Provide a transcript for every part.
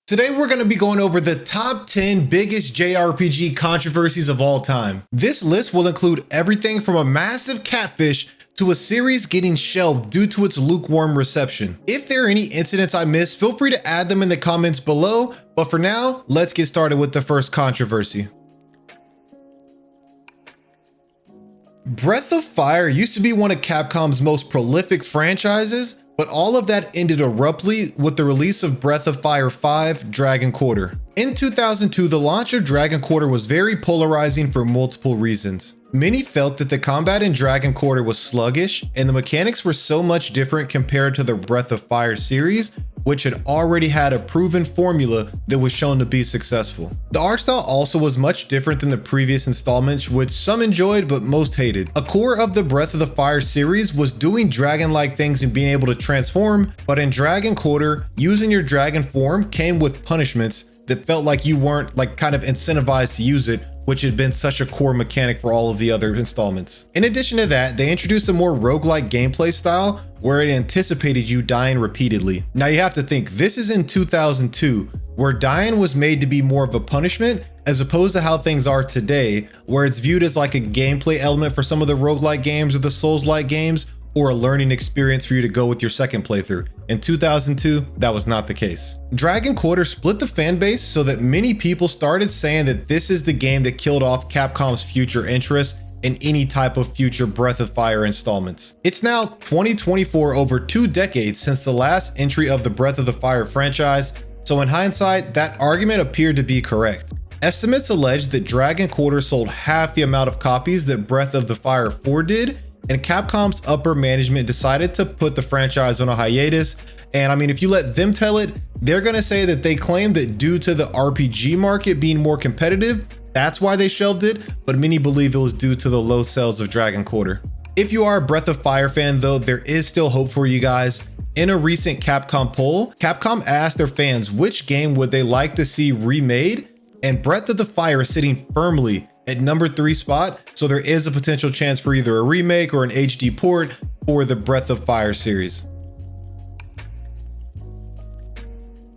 Today we're going to be going over the top 10 biggest JRPG controversies of all time. This list will include everything from a massive catfish to a series getting shelved due to its lukewarm reception. If there are any incidents I missed, feel free to add them in the comments below, but for now, let's get started with the first controversy. Breath of Fire used to be one of Capcom's most prolific franchises, but all of that ended abruptly with the release of Breath of Fire 5 Dragon Quarter. In 2002, the launch of Dragon Quarter was very polarizing for multiple reasons. Many felt that the combat in Dragon Quarter was sluggish, and the mechanics were so much different compared to the Breath of Fire series, which had already had a proven formula that was shown to be successful. The art style also was much different than the previous installments, which some enjoyed but most hated. A core of the Breath of the Fire series was doing dragon-like things and being able to transform, but in Dragon Quarter, using your dragon form came with punishments that felt like you weren't kind of incentivized to use it, which had been such a core mechanic for all of the other installments. In addition to that, they introduced a more roguelike gameplay style where it anticipated you dying repeatedly. Now you have to think, this is in 2002, where dying was made to be more of a punishment as opposed to how things are today, where it's viewed as like a gameplay element for some of the roguelike games or the Souls-like games, or a learning experience for you to go with your second playthrough. In 2002, that was not the case. Dragon Quarter split the fanbase so that many people started saying that this is the game that killed off Capcom's future interest in any type of future Breath of Fire installments. It's now 2024, over 2 decades since the last entry of the Breath of the Fire franchise, so in hindsight, that argument appeared to be correct. Estimates allege that Dragon Quarter sold half the amount of copies that Breath of the Fire 4 did, and Capcom's upper management decided to put the franchise on a hiatus. And I mean, if you let them tell it, they're gonna say that they claim that due to the RPG market being more competitive, that's why they shelved it, but many believe it was due to the low sales of Dragon Quarter. If you are a Breath of Fire fan though, there is still hope for you guys. In a recent Capcom poll, Capcom asked their fans which game would they like to see remade, and Breath of the Fire is sitting firmly at number 3 spot, so there is a potential chance for either a remake or an HD port for the Breath of Fire series.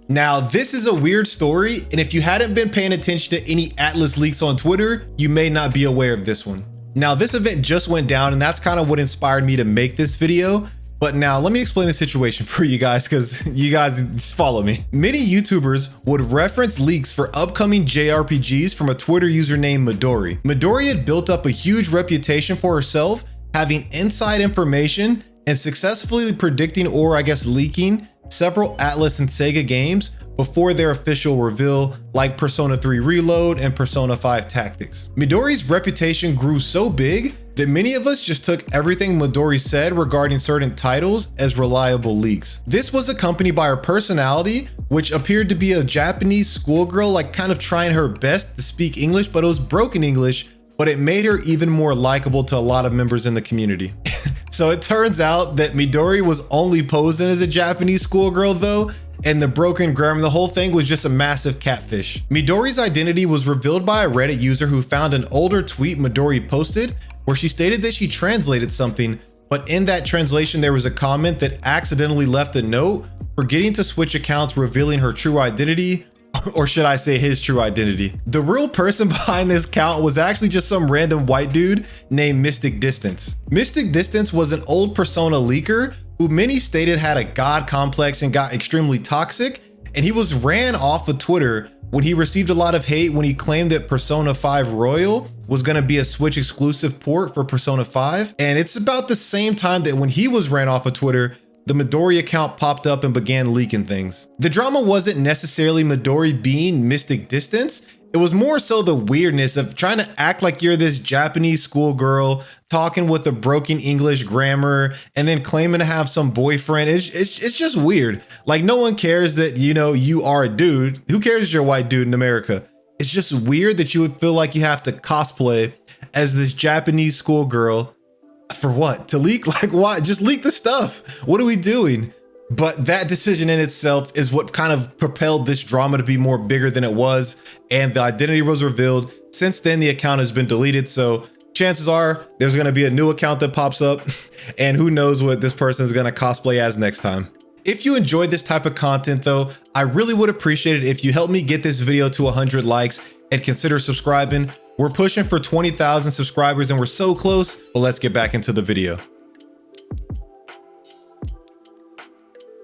Now, this is a weird story, and if you hadn't been paying attention to any Atlus leaks on Twitter, you may not be aware of this one. Now, this event just went down, and that's kind of what inspired me to make this video. But now let me explain the situation for you guys, because you guys just follow me. Many YouTubers would reference leaks for upcoming JRPGs from a Twitter user named Midori. Midori had built up a huge reputation for herself, having inside information and successfully predicting, or I guess leaking, several Atlus and Sega games before their official reveal, like Persona 3 Reload and Persona 5 Tactics. Midori's reputation grew so big that many of us just took everything Midori said regarding certain titles as reliable leaks. This was accompanied by her personality, which appeared to be a Japanese schoolgirl, like kind of trying her best to speak English, but it was broken English, but it made her even more likable to a lot of members in the community. So it turns out that Midori was only posing as a Japanese schoolgirl though, and the broken grammar, the whole thing was just a massive catfish. Midori's identity was revealed by a Reddit user who found an older tweet Midori posted where she stated that she translated something, but in that translation there was a comment that accidentally left a note forgetting to switch accounts, revealing her true identity, or should I say his true identity. The real person behind this account was actually just some random white dude named Mystic Distance. Mystic Distance was an old Persona leaker who many stated had a god complex and got extremely toxic, and he was ran off of Twitter when he received a lot of hate when he claimed that Persona 5 Royal was going to be a Switch exclusive port for Persona 5. And it's about the same time that when he was ran off of Twitter, the Midori account popped up and began leaking things. The drama wasn't necessarily Midori being Mystic Distance. It was more so the weirdness of trying to act like you're this Japanese schoolgirl talking with a broken English grammar and then claiming to have some boyfriend. It's just weird. Like, no one cares that, you know, you are a dude. Who cares if you're a white dude in America? It's just weird that you would feel like you have to cosplay as this Japanese schoolgirl. For what? To leak? Like, why? Just leak the stuff. What are we doing? But that decision in itself is what kind of propelled this drama to be more bigger than it was, and the identity was revealed. Since then, the account has been deleted, so chances are there's going to be a new account that pops up, and who knows what this person is going to cosplay as next time. If you enjoyed this type of content though, I really would appreciate it if you help me get this video to 100 likes and consider subscribing. We're pushing for 20,000 subscribers and we're so close, but let's get back into the video.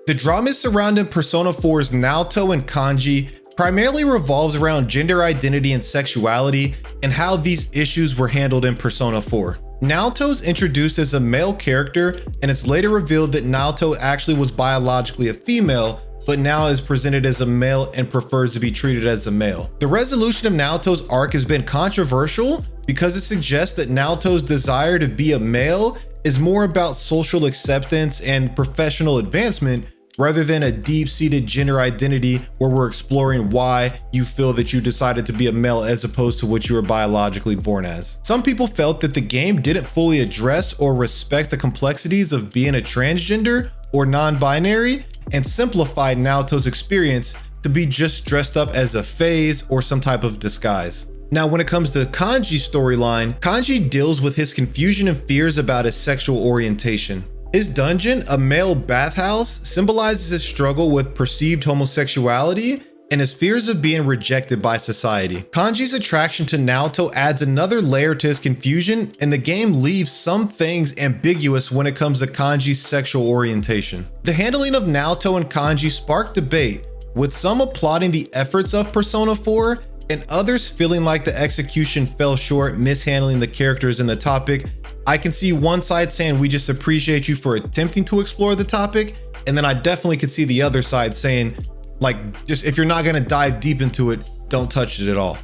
The drama surrounding Persona 4's Naoto and Kanji primarily revolves around gender identity and sexuality and how these issues were handled in Persona 4. Naoto is introduced as a male character, and it's later revealed that Naoto actually was biologically a female, but now is presented as a male and prefers to be treated as a male. The resolution of Naoto's arc has been controversial because it suggests that Naoto's desire to be a male is more about social acceptance and professional advancement rather than a deep-seated gender identity where we're exploring why you feel that you decided to be a male as opposed to what you were biologically born as. Some people felt that the game didn't fully address or respect the complexities of being a transgender or non-binary and simplified Naoto's experience to be just dressed up as a phase or some type of disguise. Now, when it comes to Kanji's storyline, Kanji deals with his confusion and fears about his sexual orientation. His dungeon, a male bathhouse, symbolizes his struggle with perceived homosexuality and his fears of being rejected by society. Kanji's attraction to Naoto adds another layer to his confusion, and the game leaves some things ambiguous when it comes to Kanji's sexual orientation. The handling of Naoto and Kanji sparked debate, with some applauding the efforts of Persona 4 and others feeling like the execution fell short, mishandling the characters in the topic. I can see one side saying we just appreciate you for attempting to explore the topic, and then I definitely could see the other side saying, like, just if you're not gonna dive deep into it, don't touch it at all.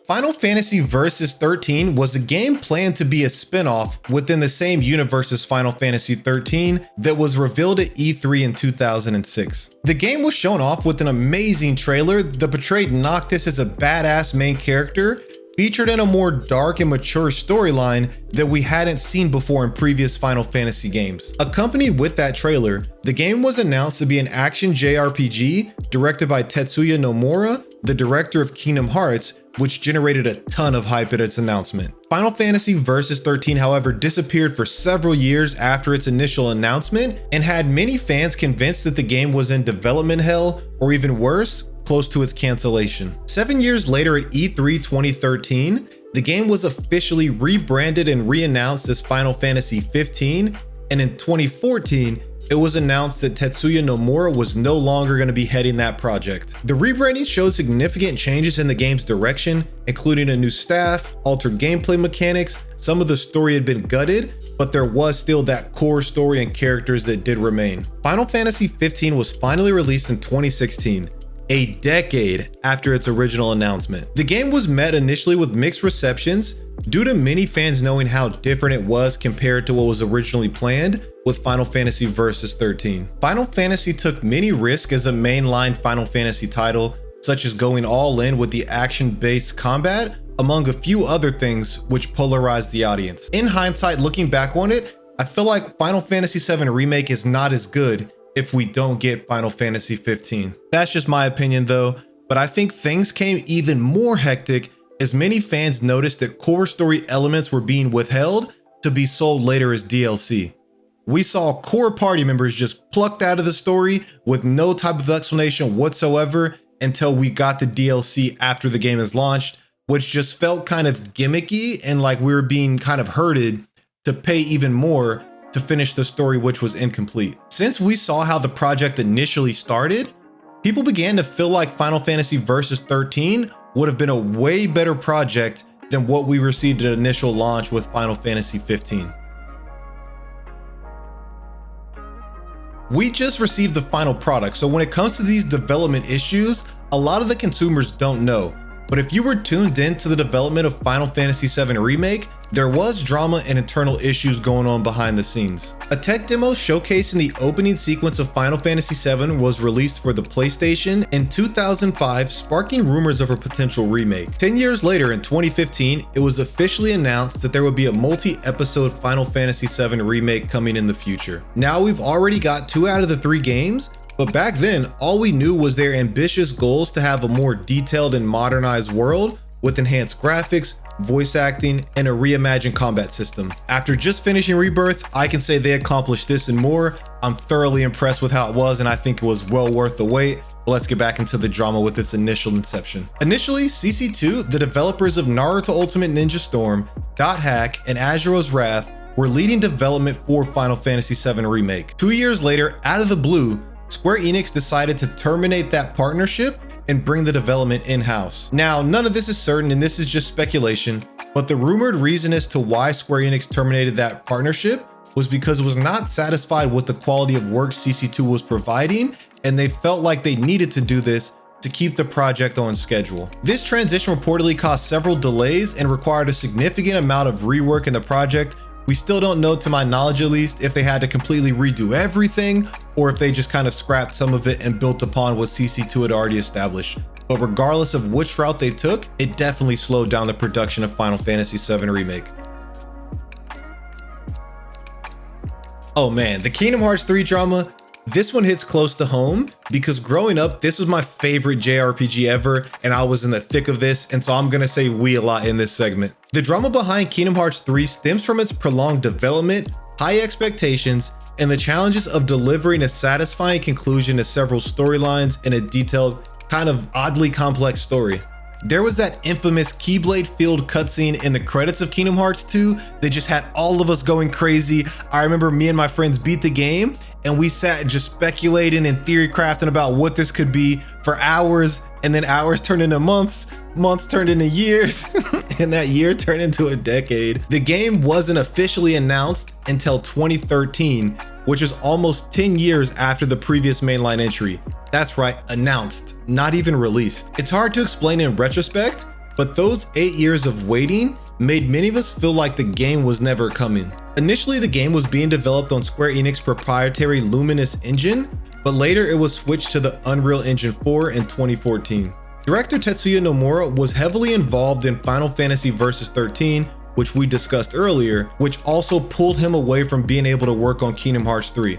Final Fantasy Versus 13 was a game planned to be a spin-off within the same universe as Final Fantasy 13 that was revealed at E3 in 2006. The game was shown off with an amazing trailer that portrayed Noctis as a badass main character, featured in a more dark and mature storyline that we hadn't seen before in previous Final Fantasy games. Accompanied with that trailer, the game was announced to be an action JRPG directed by Tetsuya Nomura, the director of Kingdom Hearts, which generated a ton of hype at its announcement. Final Fantasy Versus 13, however, disappeared for several years after its initial announcement and had many fans convinced that the game was in development hell, or even worse, close to its cancellation. 7 years later at E3 2013, the game was officially rebranded and re-announced as Final Fantasy 15, and in 2014, it was announced that Tetsuya Nomura was no longer going to be heading that project. The rebranding showed significant changes in the game's direction, including a new staff, altered gameplay mechanics. Some of the story had been gutted, but there was still that core story and characters that did remain. Final Fantasy 15 was finally released in 2016. A decade after its original announcement. The game was met initially with mixed receptions due to many fans knowing how different it was compared to what was originally planned with Final Fantasy Versus 13. Final Fantasy took many risks as a mainline Final Fantasy title, such as going all in with the action-based combat, among a few other things which polarized the audience. In hindsight, looking back on it, I feel like Final Fantasy VII Remake is not as good if we don't get Final Fantasy 15. That's just my opinion though, but I think things came even more hectic as many fans noticed that core story elements were being withheld to be sold later as DLC. We saw core party members just plucked out of the story with no type of explanation whatsoever until we got the DLC after the game is launched, which just felt kind of gimmicky and like we were being kind of herded to pay even more to finish the story, which was incomplete. Since we saw how the project initially started, people began to feel like Final Fantasy Versus 13 would have been a way better project than what we received at initial launch with Final Fantasy 15. We just received the final product, so when it comes to these development issues, a lot of the consumers don't know. But if you were tuned in to the development of Final Fantasy VII Remake, there was drama and internal issues going on behind the scenes. A tech demo showcasing the opening sequence of Final Fantasy VII was released for the PlayStation in 2005, sparking rumors of a potential remake. 10 years later, in 2015, it was officially announced that there would be a multi-episode Final Fantasy VII Remake coming in the future. Now we've already got 2 out of the 3 games, but back then, all we knew was their ambitious goals to have a more detailed and modernized world with enhanced graphics, voice acting, and a reimagined combat system. After just finishing Rebirth, I can say they accomplished this and more. I'm thoroughly impressed with how it was, and I think it was well worth the wait. But let's get back into the drama with its initial inception. Initially, CC2, the developers of Naruto Ultimate Ninja Storm, Dot Hack, and Azuro's Wrath, were leading development for Final Fantasy VII Remake. 2 years later, out of the blue, Square Enix decided to terminate that partnership and bring the development in-house. Now, none of this is certain and this is just speculation, but the rumored reason as to why Square Enix terminated that partnership was because it was not satisfied with the quality of work CC2 was providing, and they felt like they needed to do this to keep the project on schedule. This transition reportedly caused several delays and required a significant amount of rework in the project. We still don't know, to my knowledge at least, if they had to completely redo everything or if they just kind of scrapped some of it and built upon what CC2 had already established. But regardless of which route they took, it definitely slowed down the production of Final Fantasy VII Remake. Oh man, the Kingdom Hearts 3 drama, this one hits close to home because growing up, this was my favorite JRPG ever, and I was in the thick of this, and so I'm gonna say we a lot in this segment. The drama behind Kingdom Hearts 3 stems from its prolonged development, high expectations, and the challenges of delivering a satisfying conclusion to several storylines in a detailed, kind of oddly complex story. There was that infamous Keyblade-filled cutscene in the credits of Kingdom Hearts 2 that just had all of us going crazy. I remember me and my friends beat the game and we sat just speculating and theory crafting about what this could be for hours, and then hours turned into months, months turned into years, and that year turned into a decade. The game wasn't officially announced until 2013, which is almost 10 years after the previous mainline entry. That's right, announced, not even released. It's hard to explain in retrospect, but those 8 years of waiting made many of us feel like the game was never coming. Initially, the game was being developed on Square Enix proprietary Luminous engine, but later it was switched to the Unreal Engine 4 in 2014. Director Tetsuya Nomura was heavily involved in Final Fantasy Versus 13, which we discussed earlier, which also pulled him away from being able to work on Kingdom Hearts 3.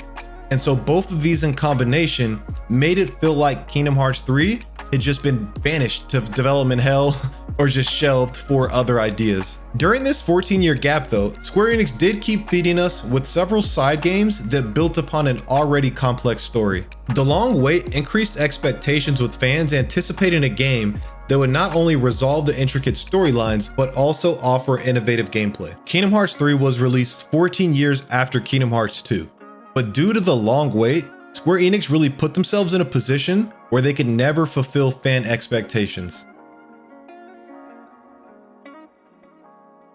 And so both of these in combination made it feel like Kingdom Hearts 3 had just been banished to development hell or just shelved for other ideas. During this 14-year gap though, Square Enix did keep feeding us with several side games that built upon an already complex story. The long wait increased expectations with fans anticipating a game that would not only resolve the intricate storylines, but also offer innovative gameplay. Kingdom Hearts 3 was released 14 years after Kingdom Hearts 2. But due to the long wait, Square Enix really put themselves in a position where they could never fulfill fan expectations.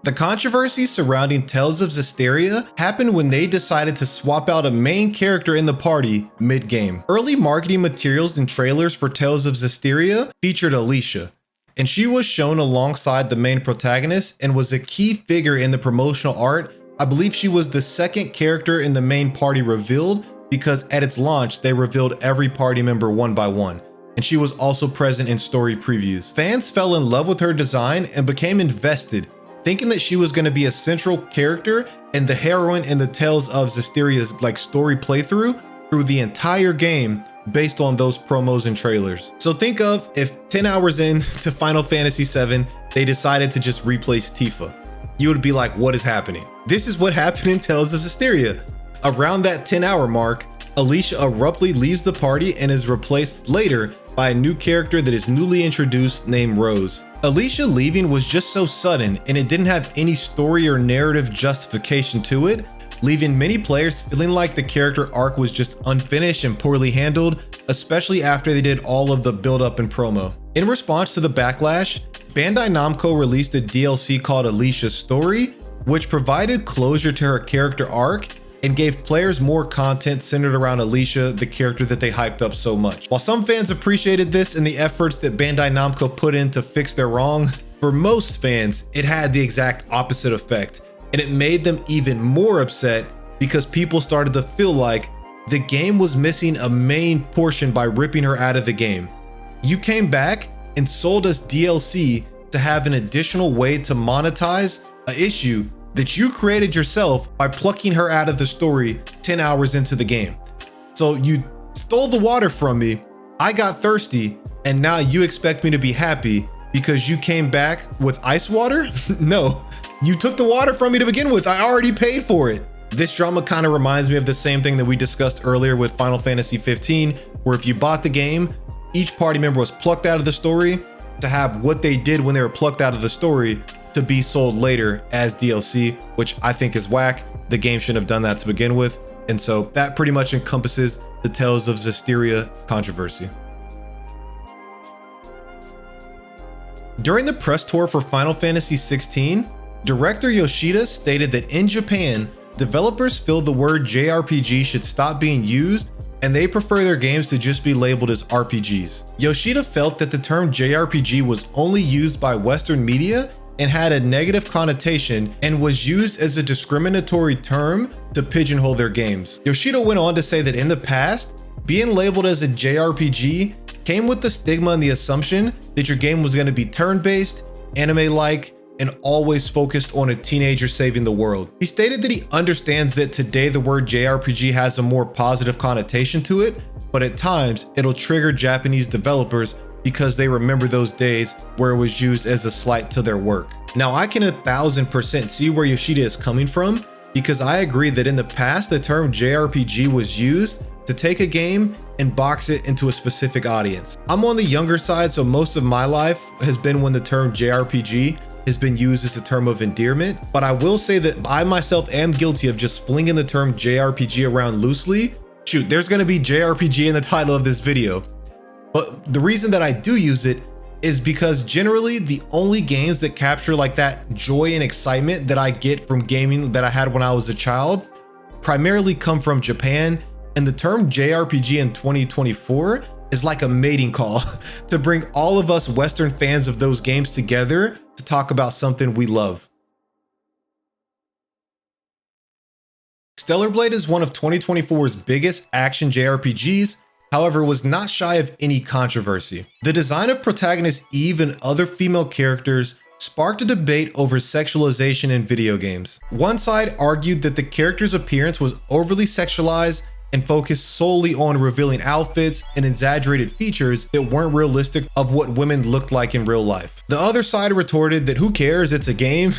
The controversy surrounding Tales of Zestiria happened when they decided to swap out a main character in the party mid-game. Early marketing materials and trailers for Tales of Zestiria featured Alicia, and she was shown alongside the main protagonist and was a key figure in the promotional art. I believe she was the second character in the main party revealed because at its launch, they revealed every party member one by one, and she was also present in story previews. Fans fell in love with her design and became invested, thinking that she was going to be a central character and the heroine in the Tales of Zestiria's story playthrough through the entire game based on those promos and trailers. So think of if 10 hours in to Final Fantasy VII, they decided to just replace Tifa. You would be like, what is happening? This is what happened in Tales of Zestiria. Around that 10-hour mark, Alicia abruptly leaves the party and is replaced later by a new character that is newly introduced named Rose. Alicia leaving was just so sudden and it didn't have any story or narrative justification to it, leaving many players feeling like the character arc was just unfinished and poorly handled, especially after they did all of the build-up and promo. In response to the backlash, Bandai Namco released a DLC called Alicia's Story, which provided closure to her character arc and gave players more content centered around Alicia, the character that they hyped up so much. While some fans appreciated this and the efforts that Bandai Namco put in to fix their wrong, for most fans, it had the exact opposite effect, and it made them even more upset because people started to feel like the game was missing a main portion by ripping her out of the game. You came back and sold us DLC to have an additional way to monetize an issue that you created yourself by plucking her out of the story 10 hours into the game. So you stole the water from me, I got thirsty, and now you expect me to be happy because you came back with ice water? No, you took the water from me to begin with. I already paid for it. This drama kind of reminds me of the same thing that we discussed earlier with Final Fantasy 15, where if you bought the game, each party member was plucked out of the story to have what they did when they were plucked out of the story to be sold later as DLC, which I think is whack. The game shouldn't have done that to begin with. And so that pretty much encompasses the Tales of Zestiria controversy. During the press tour for Final Fantasy 16, director Yoshida stated that in Japan, developers feel the word JRPG should stop being used and they prefer their games to just be labeled as RPGs. Yoshida felt that the term JRPG was only used by Western media and had a negative connotation and was used as a discriminatory term to pigeonhole their games. Yoshida went on to say that in the past, being labeled as a JRPG came with the stigma and the assumption that your game was going to be turn-based, anime-like, and always focused on a teenager saving the world. He stated that he understands that today the word JRPG has a more positive connotation to it, but at times it'll trigger Japanese developers because they remember those days where it was used as a slight to their work. Now I can 1000% see where Yoshida is coming from, because I agree that in the past the term JRPG was used to take a game and box it into a specific audience. I'm on the younger side, so most of my life has been when the term JRPG has been used as a term of endearment, but I will say that I myself am guilty of just flinging the term JRPG around loosely. Shoot, there's gonna be JRPG in the title of this video. But the reason that I do use it is because generally the only games that capture like that joy and excitement that I get from gaming that I had when I was a child primarily come from Japan, and the term JRPG in 2024 is like a mating call to bring all of us Western fans of those games together to talk about something we love. Stellar Blade is one of 2024's biggest action JRPGs, however, was not shy of any controversy. The design of protagonist Eve and other female characters sparked a debate over sexualization in video games. One side argued that the character's appearance was overly sexualized and focused solely on revealing outfits and exaggerated features that weren't realistic of what women looked like in real life. The other side retorted that who cares, it's a game,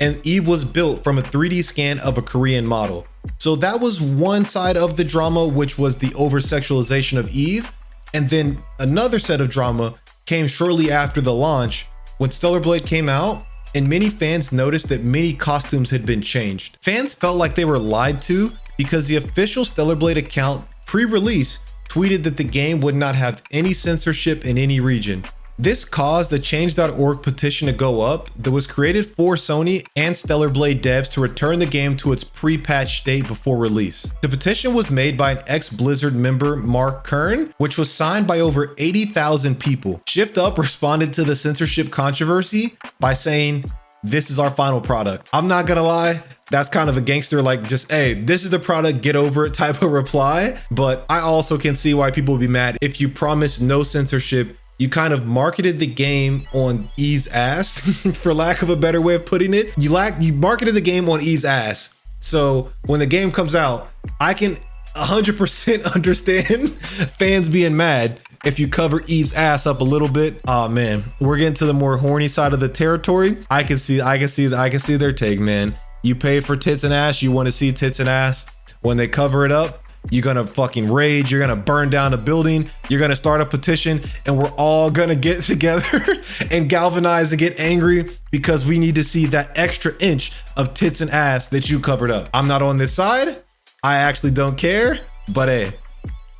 and Eve was built from a 3D scan of a Korean model. So that was one side of the drama, which was the over-sexualization of Eve, and then another set of drama came shortly after the launch when Stellar Blade came out, and many fans noticed that many costumes had been changed. Fans felt like they were lied to because the official Stellar Blade account pre-release tweeted that the game would not have any censorship in any region. This caused a change.org petition to go up that was created for Sony and Stellar Blade devs to return the game to its pre-patch state before release. The petition was made by an ex-Blizzard member, Mark Kern, which was signed by over 80,000 people. Shift Up responded to the censorship controversy by saying, "This is our final product." I'm not gonna lie, that's kind of a gangster, like just, hey, this is the product, get over it type of reply. But I also can see why people would be mad. If you promise no censorship, you kind of marketed the game on Eve's ass, for lack of a better way of putting it. You marketed the game on Eve's ass. So when the game comes out, I can 100% understand fans being mad if you cover Eve's ass up a little bit. Oh man, we're getting to the more horny side of the territory. I can see their take, man. You pay for tits and ass, you want to see tits and ass. When they cover it up, you're gonna fucking rage, you're gonna burn down a building, you're gonna start a petition, and we're all gonna get together and galvanize and get angry because we need to see that extra inch of tits and ass that you covered up. I'm not on this side. I actually don't care, but hey,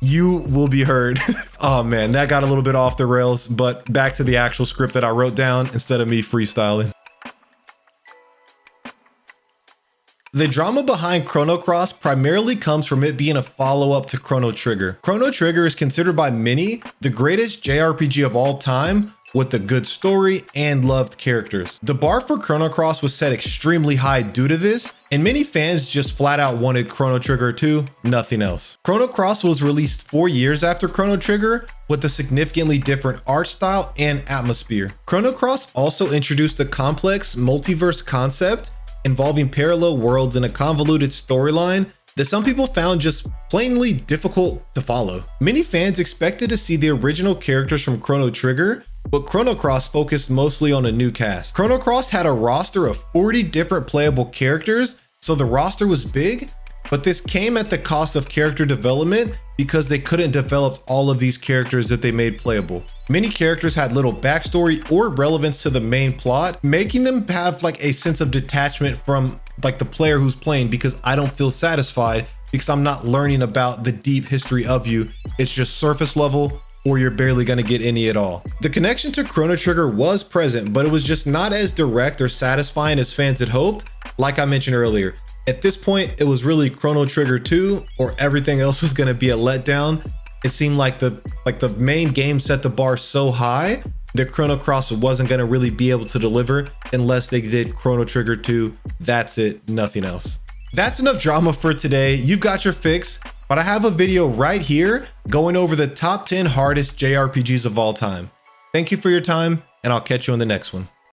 you will be heard. Oh man, that got a little bit off the rails, but back to the actual script that I wrote down instead of me freestyling. The drama behind Chrono Cross primarily comes from it being a follow-up to Chrono Trigger. Chrono Trigger is considered by many the greatest JRPG of all time, with a good story and loved characters. The bar for Chrono Cross was set extremely high due to this, and many fans just flat out wanted Chrono Trigger 2, nothing else. Chrono Cross was released 4 years after Chrono Trigger with a significantly different art style and atmosphere. Chrono Cross also introduced a complex multiverse concept involving parallel worlds and a convoluted storyline that some people found just plainly difficult to follow. Many fans expected to see the original characters from Chrono Trigger but Chrono Cross focused mostly on a new cast. Chrono Cross had a roster of 40 different playable characters, so the roster was big, but this came at the cost of character development because they couldn't develop all of these characters that they made playable. Many characters had little backstory or relevance to the main plot, making them have like a sense of detachment from like the player who's playing, because I don't feel satisfied because I'm not learning about the deep history of you. It's just surface level, or you're barely gonna get any at all. The connection to Chrono Trigger was present, but it was just not as direct or satisfying as fans had hoped. Like I mentioned earlier, at this point, it was really Chrono Trigger 2 or everything else was gonna be a letdown. It seemed like the main game set the bar so high that Chrono Cross wasn't gonna really be able to deliver unless they did Chrono Trigger 2. That's it, nothing else. That's enough drama for today. You've got your fix, but I have a video right here going over the top 10 hardest JRPGs of all time. Thank you for your time, and I'll catch you on the next one.